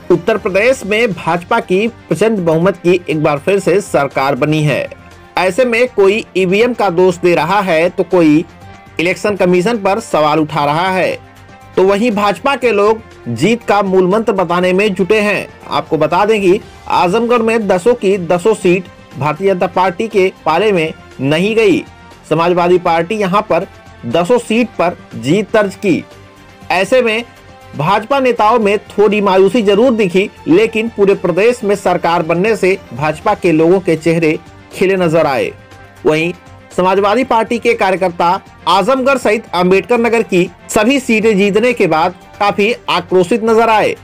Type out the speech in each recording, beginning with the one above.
उत्तर प्रदेश में भाजपा की प्रचंड बहुमत की एक बार फिर से सरकार बनी है। ऐसे में कोई ईवीएम का दोष दे रहा है तो कोई इलेक्शन कमीशन पर सवाल उठा रहा है, तो वहीं भाजपा के लोग जीत का मूल मंत्र बताने में जुटे हैं। आपको बता दें कि आजमगढ़ में 10 की 10 सीट भारतीय जनता पार्टी के पाले में नहीं गई। समाजवादी पार्टी यहां पर 10 सीट पर जीत दर्ज की। ऐसे में भाजपा नेताओं में थोड़ी मायूसी जरूर दिखी, लेकिन पूरे प्रदेश में सरकार बनने से भाजपा के लोगों के चेहरे खिले नजर आए। वहीं समाजवादी पार्टी के कार्यकर्ता आजमगढ़ सहित अंबेडकर नगर की सभी सीटें जीतने के बाद काफी आक्रोशित नजर आए।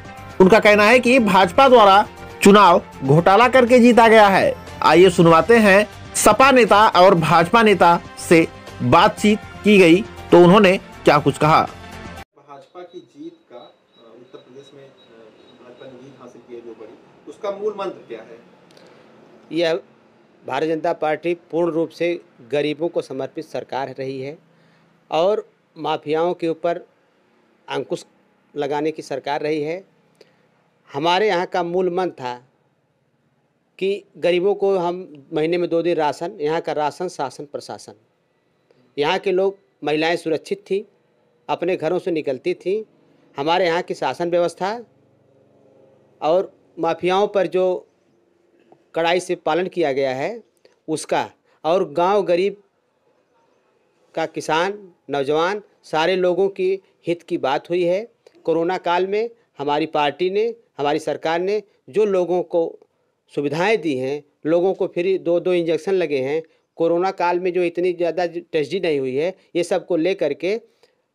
उनका कहना है कि भाजपा द्वारा चुनाव घोटाला करके जीता गया है। आइए सुनवाते हैं, सपा नेता और भाजपा नेता से बातचीत की गई तो उन्होंने क्या कुछ कहा। भाजपा की जीत का उत्तर प्रदेश में भाजपा ने जीत हासिल की है जो बड़ी, उसका मूल मंत्र क्या है? यह भारतीय जनता पार्टी पूर्ण रूप से गरीबों को समर्पित सरकार रही है और माफियाओं के ऊपर अंकुश लगाने की सरकार रही है। हमारे यहाँ का मूल मंत्र था कि गरीबों को हम महीने में 2 दिन राशन, यहाँ का राशन शासन प्रशासन। यहाँ के लोग, महिलाएं सुरक्षित थी, अपने घरों से निकलती थी। हमारे यहाँ की शासन व्यवस्था और माफियाओं पर जो कड़ाई से पालन किया गया है उसका, और गांव गरीब का, किसान, नौजवान, सारे लोगों की हित की बात हुई है। कोरोना काल में हमारी पार्टी ने, हमारी सरकार ने जो लोगों को सुविधाएं दी हैं, लोगों को फ्री 2-2 इंजेक्शन लगे हैं, कोरोना काल में जो इतनी ज़्यादा टेस्टी नहीं हुई है, ये सब को लेकर के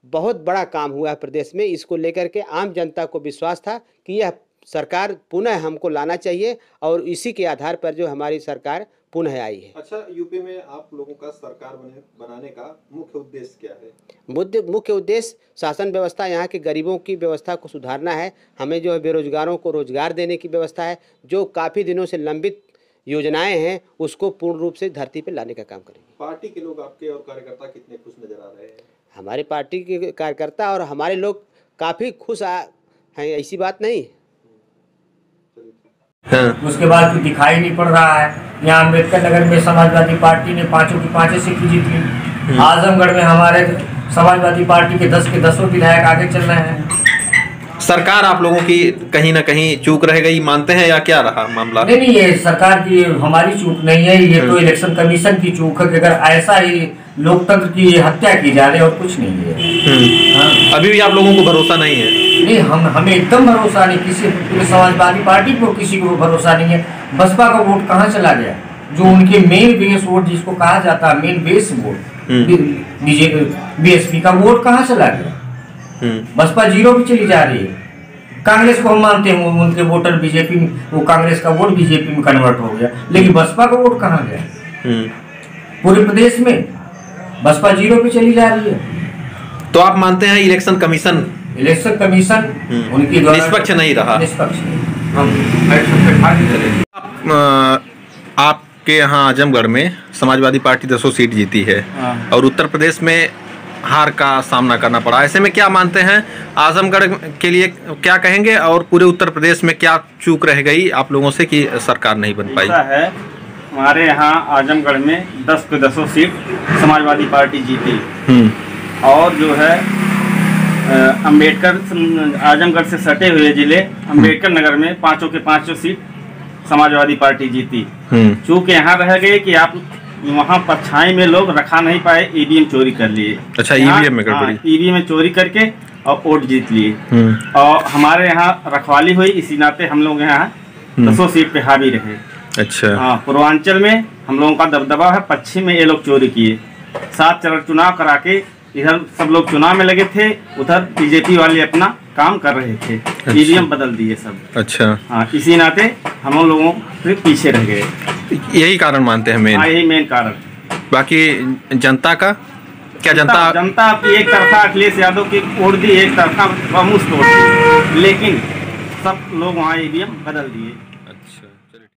बहुत बड़ा काम हुआ है प्रदेश में। इसको लेकर के आम जनता को विश्वास था कि यह सरकार पुनः हमको लाना चाहिए और इसी के आधार पर जो हमारी सरकार पुनः आई है। अच्छा, यूपी में आप लोगों का सरकार बनाने का मुख्य उद्देश्य क्या है? मुख्य उद्देश्य शासन व्यवस्था, यहाँ के गरीबों की व्यवस्था को सुधारना है। हमें जो है बेरोजगारों को रोजगार देने की व्यवस्था है। जो काफ़ी दिनों से लंबित योजनाएं हैं उसको पूर्ण रूप से धरती पर लाने का काम करेंगे। पार्टी के लोग आपके और कार्यकर्ता कितने खुश नजर आ रहे हैं? हमारे पार्टी के कार्यकर्ता और हमारे लोग काफ़ी खुश हैं, ऐसी बात नहीं। उसके बाद तो दिखाई नहीं पड़ रहा है। यहाँ अंबेडकर नगर में समाजवादी पार्टी ने 5 की 5 सीट जीत ली। आजमगढ़ में हमारे समाजवादी पार्टी के 10 के 10 विधायक आगे चल रहे हैं। सरकार आप लोगों की कहीं ना कहीं चूक रह गई मानते हैं या क्या रहा मामला? नहीं, ये सरकार की हमारी चूक नहीं है, ये तो इलेक्शन कमीशन की चूक है कि अगर ऐसा ही लोकतंत्र की हत्या की जा रही है और कुछ नहीं है। अभी भी आप लोगों को भरोसा नहीं है? नहीं, हमें एकदम भरोसा नहीं, किसी पूरे समाजवादी पार्टी को किसी को भरोसा नहीं है। बसपा का वोट कहाँ चला गया? जो उनके मेन बेस वोट जिसको कहा जाता है, मेन बेस वोट, बीएसपी का वोट कहाँ चला गया? बसपा 0 पे चली जा रही है। कांग्रेस को हम मानते हैं उनके वोटर बीजेपी में, वो कांग्रेस का वोट बीजेपी में कन्वर्ट हो गया, लेकिन बसपा का वोट कहाँ गया? पूरे प्रदेश में बसपा 0 पे चली जा रही है। तो आप मानते हैं इलेक्शन कमीशन उनकी निष्पक्ष नहीं रहा? निष्पक्ष नहीं। आपके यहाँ आजमगढ़ में समाजवादी पार्टी 10 सीट जीती है और उत्तर प्रदेश में हार का सामना करना पड़ा। ऐसे में क्या मानते हैं, आजमगढ़ के लिए क्या कहेंगे और पूरे उत्तर प्रदेश में क्या चूक रह गई आप लोगों से कि सरकार नहीं बन पाई? है हमारे यहाँ आजमगढ़ में 10 के 10 सीट समाजवादी पार्टी जीती और जो है अंबेडकर, आजमगढ़ से सटे हुए जिले अंबेडकर नगर में 5 के 5 सीट समाजवादी पार्टी जीती। चूँकि यहाँ रह गए कि आप वहाँ परछाई में लोग रखा नहीं पाए, ईवीएम चोरी कर लिए। अच्छा, ईवीएम में गड़बड़ी? ईवीएम में चोरी करके और वोट जीत लिए और हमारे यहाँ रखवाली हुई, इसी नाते हम लोग यहाँ 10 सीट पे हावी रहे। अच्छा। हाँ, पूर्वांचल में हम लोगों का दबदबा है, पश्चिम में ये लोग चोरी किए। 7 चरण चुनाव करा के इधर सब लोग चुनाव में लगे थे, उधर बीजेपी वाले अपना काम कर रहे थे। अच्छा। ईवीएम बदल दिए सब। अच्छा। हाँ, इसी नाते हम लोगों से पीछे रह गए। यही कारण मानते हैं मेन? हाँ, यही मेन कारण। बाकी जनता का क्या? जनता की एक तरफा अखिलेश यादव की वोट दी, एक तरफा बमुश्त वोट दी, लेकिन सब लोग वहाँ ईवीएम बदल दिए।